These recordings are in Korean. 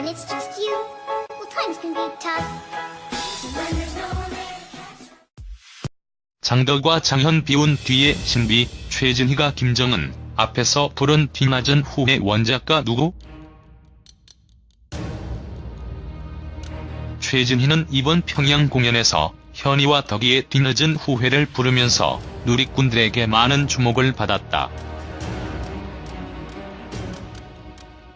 and it's just you. Well, times can be tough. When there's no one there. 장덕과 장현 비운 뒤에 신비, 최진희가 김정은 앞에서 부른 뒤늦은 후회 원작가 누구? 최진희는 이번 평양 공연에서 현이와 덕이의 뒤늦은 후회를 부르면서 누리꾼들에게 많은 주목을 받았다.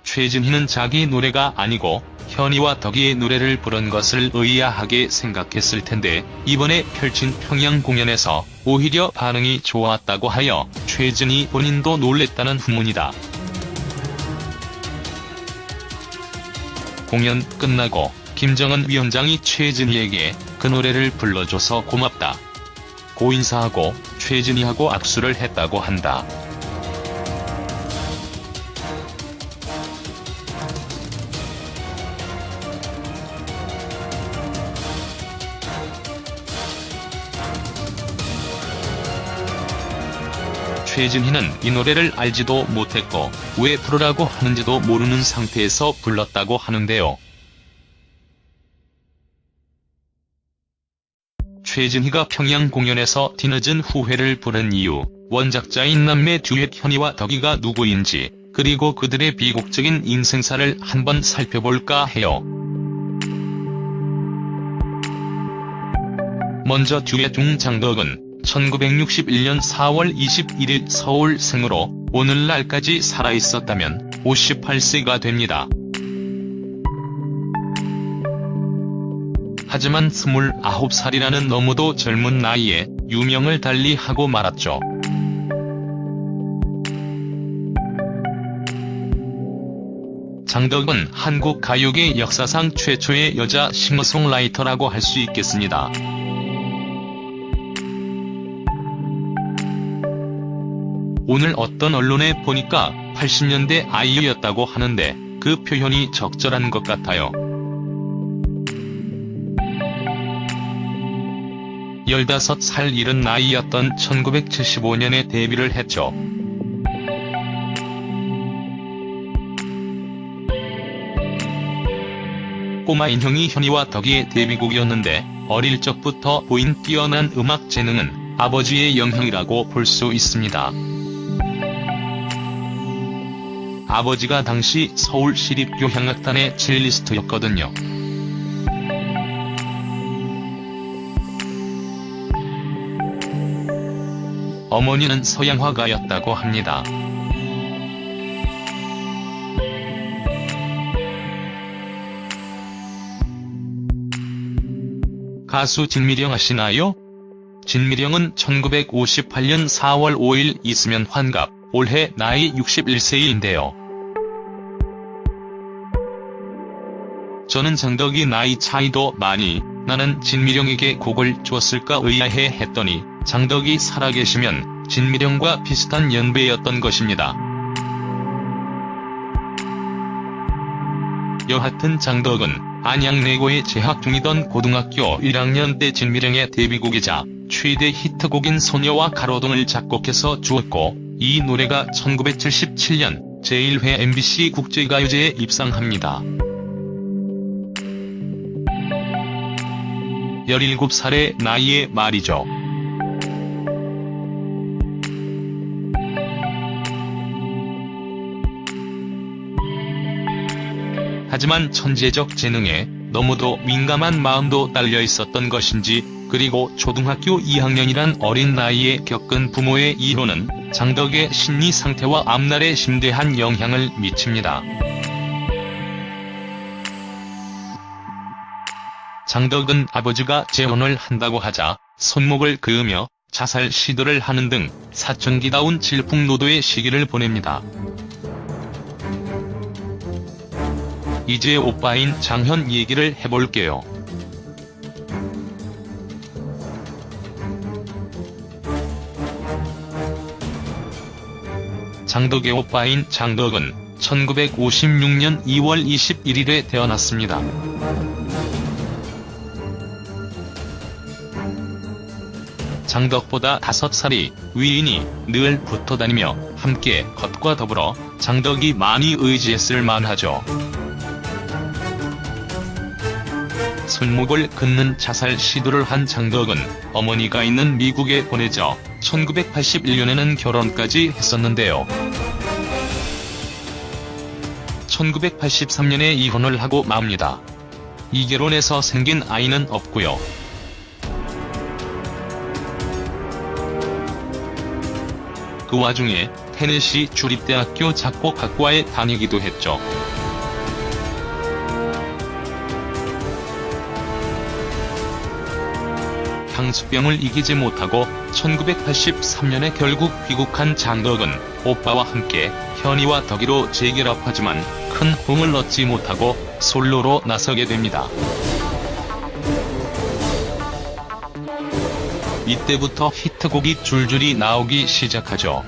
최진희는 자기 노래가 아니고 현이와 덕이의 노래를 부른 것을 의아하게 생각했을 텐데 이번에 펼친 평양 공연에서 오히려 반응이 좋았다고 하여 최진희 본인도 놀랬다는 후문이다. 공연 끝나고 김정은 위원장이 최진희에게 그 노래를 불러줘서 고맙다 고 인사하고 최진희하고 악수를 했다고 한다. 최진희는 이 노래를 알지도 못했고 왜 부르라고 하는지도 모르는 상태에서 불렀다고 하는데요. 최진희가 평양 공연에서 뒤늦은 후회를 부른 이유, 원작자인 남매 듀엣 현이와 덕이가 누구인지, 그리고 그들의 비극적인 인생사를 한번 살펴볼까 해요. 먼저 듀엣 중 장덕은 1961년 4월 21일 서울생으로 오늘날까지 살아있었다면 58세가 됩니다. 하지만 29살이라는 너무도 젊은 나이에 유명을 달리하고 말았죠. 장덕은 한국 가요계 역사상 최초의 여자 싱어송라이터라고 할 수 있겠습니다. 오늘 어떤 언론에 보니까 80년대 아이유였다고 하는데 그 표현이 적절한 것 같아요. 15살 이른 나이였던 1975년에 데뷔를 했죠. 꼬마 인형이 현이와 덕이의 데뷔곡이었는데 어릴 적부터 보인 뛰어난 음악 재능은 아버지의 영향이라고 볼 수 있습니다. 아버지가 당시 서울시립교향악단의 첼리스트였거든요. 어머니는 서양화가였다고 합니다. 가수 진미령 아시나요? 진미령은 1958년 4월 5일 있으면 환갑, 올해 나이 61세인데요. 저는 장덕이 나이 차이도 많이 나는 진미령에게 곡을 줬을까 의아해 했더니 장덕이 살아계시면 진미령과 비슷한 연배였던 것입니다. 여하튼 장덕은 안양내고에 재학 중이던 고등학교 1학년 때 진미령의 데뷔곡이자 최대 히트곡인 소녀와 가로등을 작곡해서 주었고 이 노래가 1977년 제1회 MBC 국제가요제에 입상합니다. 17살의 나이에 말이죠. 하지만 천재적 재능에 너무도 민감한 마음도 딸려 있었던 것인지, 그리고 초등학교 2학년이란 어린 나이에 겪은 부모의 이혼은 장덕의 심리 상태와 앞날에 심대한 영향을 미칩니다. 장덕은 아버지가 재혼을 한다고 하자 손목을 그으며 자살 시도를 하는 등 사춘기다운 질풍노도의 시기를 보냅니다. 이제 오빠인 장현 얘기를 해볼게요. 장덕의 오빠인 장덕은 1956년 2월 21일에 태어났습니다. 장덕보다 5살이 위이니 늘 붙어다니며 함께 겉과 더불어 장덕이 많이 의지했을 만하죠. 손목을 긋는 자살 시도를 한 장덕은 어머니가 있는 미국에 보내져 1981년에는 결혼까지 했었는데요. 1983년에 이혼을 하고 맙니다. 이 결혼에서 생긴 아이는 없고요. 그 와중에 테네시 주립대학교 작곡학과에 다니기도 했죠. 향수병을 이기지 못하고 1983년에 결국 귀국한 장덕은 오빠와 함께 현이와 덕이로 재결합하지만 큰 호응을 얻지 못하고 솔로로 나서게 됩니다. 이때부터 히트곡이 줄줄이 나오기 시작하죠.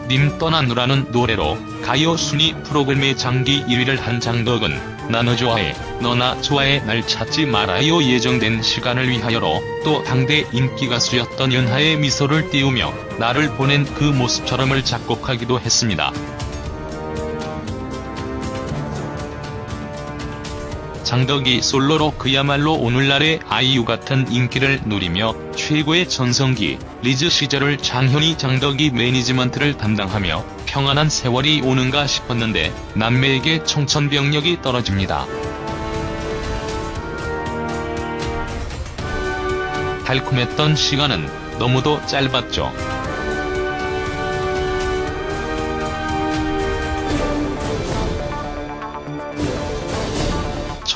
님 떠나누라는 노래로 가요 순위 프로그램의 장기 1위를 한 장덕은 나너 좋아해, 너나 좋아해 날 찾지 말아요 예정된 시간을 위하여로 또 당대 인기가수였던 연하의 미소를 띄우며 나를 보낸 그 모습처럼을 작곡하기도 했습니다. 장덕이 솔로로 그야말로 오늘날의 아이유 같은 인기를 누리며 최고의 전성기 리즈 시절을 장현이 장덕이 매니지먼트를 담당하며 평안한 세월이 오는가 싶었는데 남매에게 청천벽력이 떨어집니다. 달콤했던 시간은 너무도 짧았죠.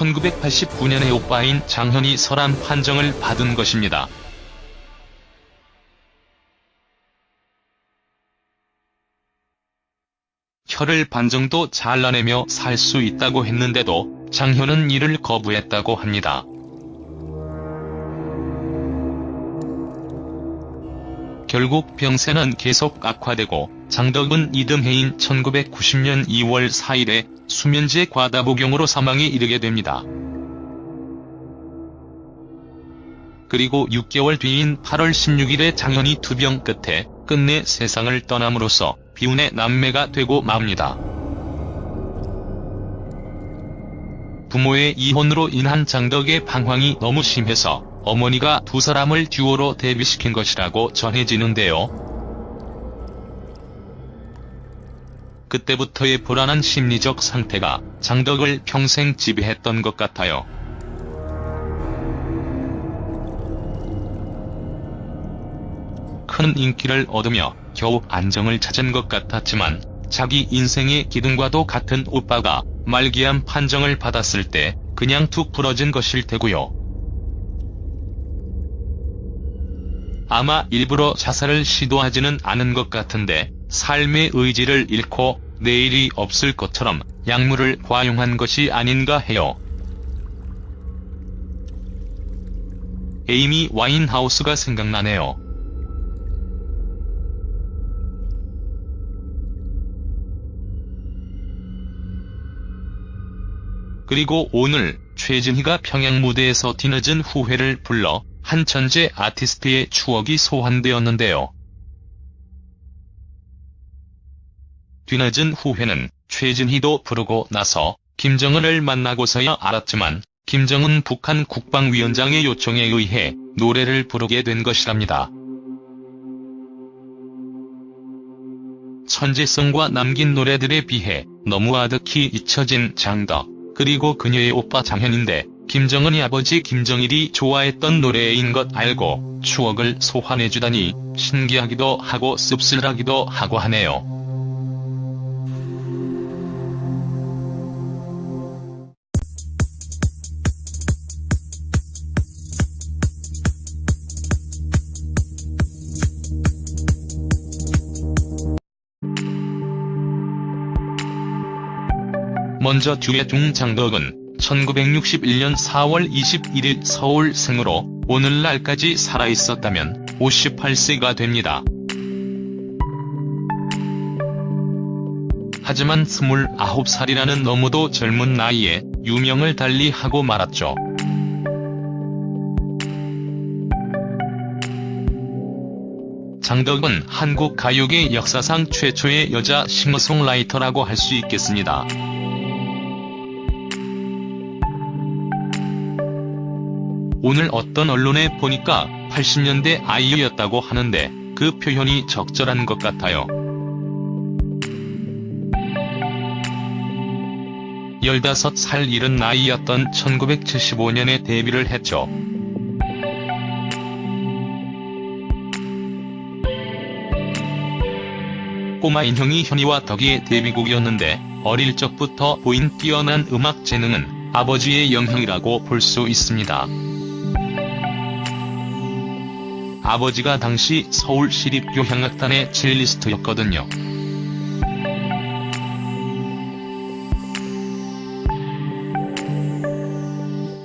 1989년에 오빠인 장현이 설암 판정을 받은 것입니다. 혀를 반 정도 잘라내며 살 수 있다고 했는데도 장현은 이를 거부했다고 합니다. 결국 병세는 계속 악화되고 장덕은 이듬해인 1990년 2월 4일에 수면제 과다복용으로 사망에 이르게 됩니다. 그리고 6개월 뒤인 8월 16일에 장현이 투병 끝에 끝내 세상을 떠남으로써 비운의 남매가 되고 맙니다. 부모의 이혼으로 인한 장덕의 방황이 너무 심해서 어머니가 두 사람을 듀오로 데뷔시킨 것이라고 전해지는데요. 그때부터의 불안한 심리적 상태가 장덕을 평생 지배했던 것 같아요. 큰 인기를 얻으며 겨우 안정을 찾은 것 같았지만 자기 인생의 기둥과도 같은 오빠가 말기암 판정을 받았을 때 그냥 툭 부러진 것일 테고요. 아마 일부러 자살을 시도하지는 않은 것 같은데 삶의 의지를 잃고 내일이 없을 것처럼 약물을 과용한 것이 아닌가 해요. 에이미 와인하우스가 생각나네요. 그리고 오늘 최진희가 평양 무대에서 뒤늦은 후회를 불러 한 천재 아티스트의 추억이 소환되었는데요. 뒤늦은 후회는 최진희도 부르고 나서 김정은을 만나고서야 알았지만 김정은 북한 국방위원장의 요청에 의해 노래를 부르게 된 것이랍니다. 천재성과 남긴 노래들에 비해 너무 아득히 잊혀진 장덕, 그리고 그녀의 오빠 장현인데 김정은이 아버지 김정일이 좋아했던 노래인 것 알고 추억을 소환해주다니 신기하기도 하고 씁쓸하기도 하고 하네요. 먼저 듀엣 장덕은 1961년 4월 21일 서울 생으로 오늘날까지 살아있었다면 58세가 됩니다. 하지만 29살이라는 너무도 젊은 나이에 유명을 달리하고 말았죠. 장덕은 한국 가요계 역사상 최초의 여자 싱어송라이터라고 할 수 있겠습니다. 오늘 어떤 언론에 보니까 80년대 아이유였다고 하는데 그 표현이 적절한 것 같아요. 15살 이른 나이였던 1975년에 데뷔를 했죠. 꼬마 인형이 현이와 덕이의 데뷔곡이었는데 어릴 적부터 보인 뛰어난 음악 재능은 아버지의 영향이라고 볼 수 있습니다. 아버지가 당시 서울시립교향악단의 첼리스트였거든요.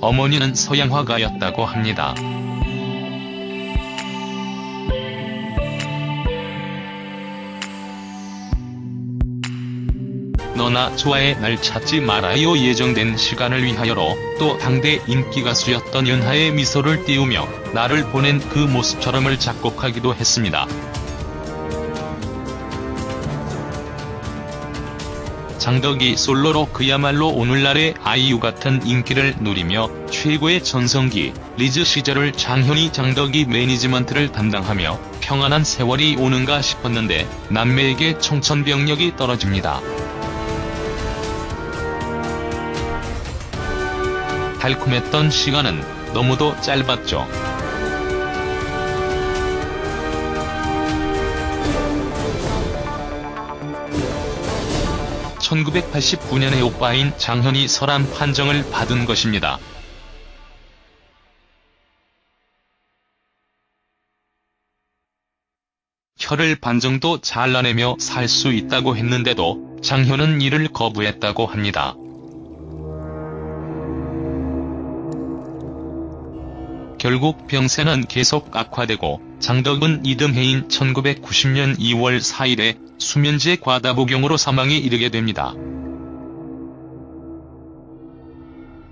어머니는 서양화가였다고 합니다. 너나 좋아해 날 찾지 말아요 예정된 시간을 위하여로 또 당대 인기가수였던 윤하의 미소를 띄우며 나를 보낸 그 모습처럼을 작곡하기도 했습니다. 장덕이 솔로로 그야말로 오늘날의 아이유 같은 인기를 누리며 최고의 전성기 리즈 시절을 장현이 장덕이 매니지먼트를 담당하며 평안한 세월이 오는가 싶었는데 남매에게 청천벽력이 떨어집니다. 달콤했던 시간은 너무도 짧았죠. (1989년에) 오빠인 장현이 설암 판정을 받은 것입니다. 혀를 반 정도 잘라내며 살 수 있다고 했는데도 장현은 이를 거부했다고 합니다. 결국 병세는 계속 악화되고 장덕은 이듬해인 1990년 2월 4일에 수면제 과다 복용으로 사망에 이르게 됩니다.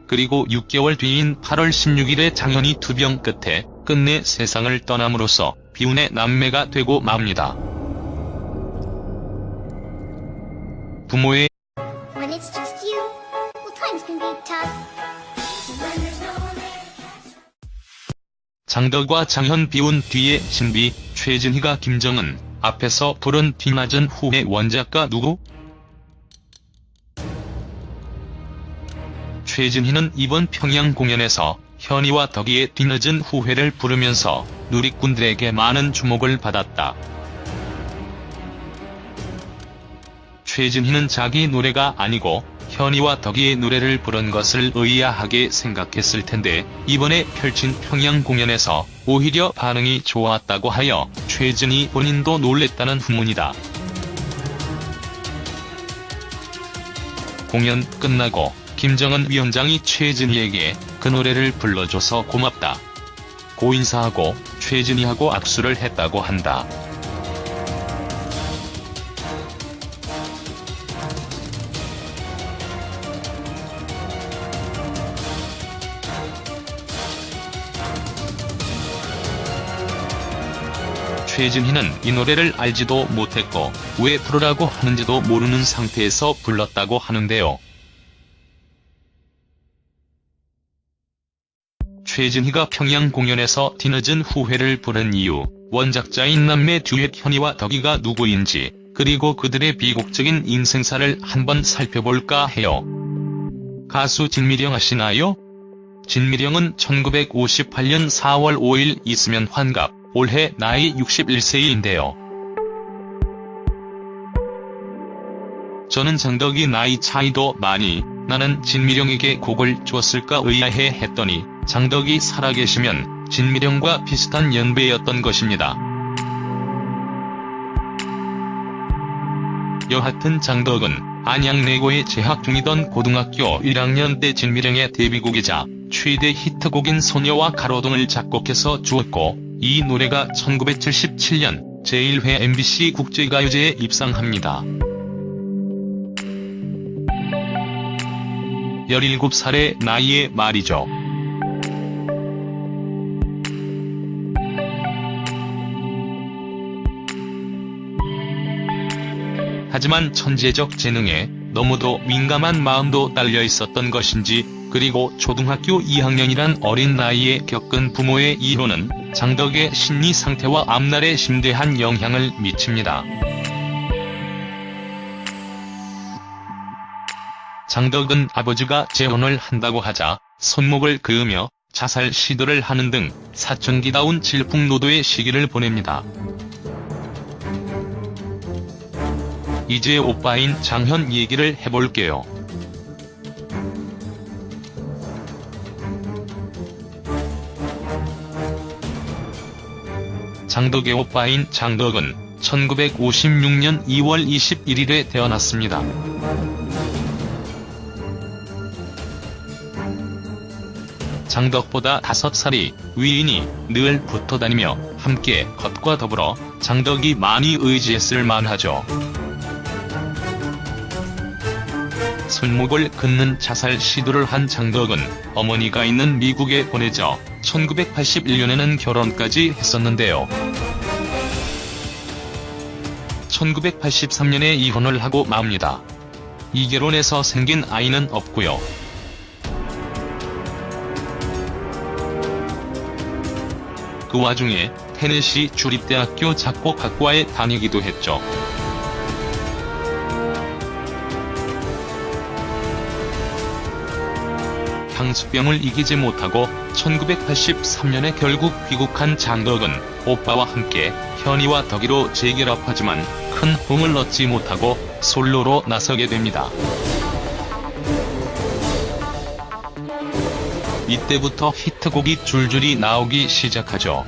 그리고 6개월 뒤인 8월 16일에 장현이 투병 끝에 끝내 세상을 떠남으로써 비운의 남매가 되고 맙니다. 부모의 When it's just you, well, times can be tough. When there's no one there. 장덕과 장현 비운 뒤에 신비, 최진희가 김정은 앞에서 부른 뒤늦은 후회 원작가 누구? 최진희는 이번 평양 공연에서 현이와 덕이의 뒤늦은 후회를 부르면서 누리꾼들에게 많은 주목을 받았다. 최진희는 자기 노래가 아니고 현이와 덕이의 노래를 부른 것을 의아하게 생각했을 텐데 이번에 펼친 평양 공연에서 오히려 반응이 좋았다고 하여 최진희 본인도 놀랬다는 후문이다. 공연 끝나고 김정은 위원장이 최진희에게 그 노래를 불러줘서 고맙다 고 인사하고 최진희하고 악수를 했다고 한다. 최진희는 이 노래를 알지도 못했고 왜 부르라고 하는지도 모르는 상태에서 불렀다고 하는데요. 최진희가 평양 공연에서 뒤늦은 후회를 부른 이유, 원작자인 남매 듀엣 현이와 덕이가 누구인지, 그리고 그들의 비곡적인 인생사를 한번 살펴볼까 해요. 가수 진미령 아시나요? 진미령은 1958년 4월 5일 있으면 환갑, 올해 나이 61세인데요. 저는 장덕이 나이 차이도 많이 나는 진미령에게 곡을 줬을까 의아해 했더니 장덕이 살아계시면 진미령과 비슷한 연배였던 것입니다. 여하튼 장덕은 안양내고에 재학 중이던 고등학교 1학년 때 진미령의 데뷔곡이자 최대 히트곡인 소녀와 가로등을 작곡해서 주었고 이 노래가 1977년 제1회 MBC 국제가요제에 입상합니다. 17살의 나이에 말이죠. 하지만 천재적 재능에 너무도 민감한 마음도 딸려 있었던 것인지, 그리고 초등학교 2학년이란 어린 나이에 겪은 부모의 이혼은 장덕의 심리 상태와 앞날에 심대한 영향을 미칩니다. 장덕은 아버지가 재혼을 한다고 하자 손목을 그으며 자살 시도를 하는 등 사춘기다운 질풍노도의 시기를 보냅니다. 이제 오빠인 장현 얘기를 해볼게요. 장덕의 오빠인 장덕은 1956년 2월 21일에 태어났습니다. 장덕보다 5살이 위이니 늘 붙어다니며 함께 것과 더불어 장덕이 많이 의지했을 만하죠. 손목을 긋는 자살 시도를 한 장덕은 어머니가 있는 미국에 보내져 1981년에는 결혼까지 했었는데요. 1983년에 이혼을 하고 맙니다. 이 결혼에서 생긴 아이는 없고요. 그 와중에 테네시 주립대학교 작곡학과에 다니기도 했죠. 향수병을 이기지 못하고 1983년에 결국 귀국한 장덕은 오빠와 함께 현이와 덕이로 재결합하지만 큰 호응을 얻지 못하고 솔로로 나서게 됩니다. 이때부터 히트곡이 줄줄이 나오기 시작하죠.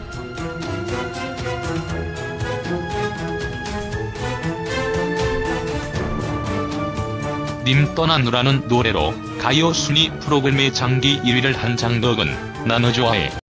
님 떠나누라는 노래로 가요 순위 프로그램의 장기 1위를 한 장덕은 나너 좋아해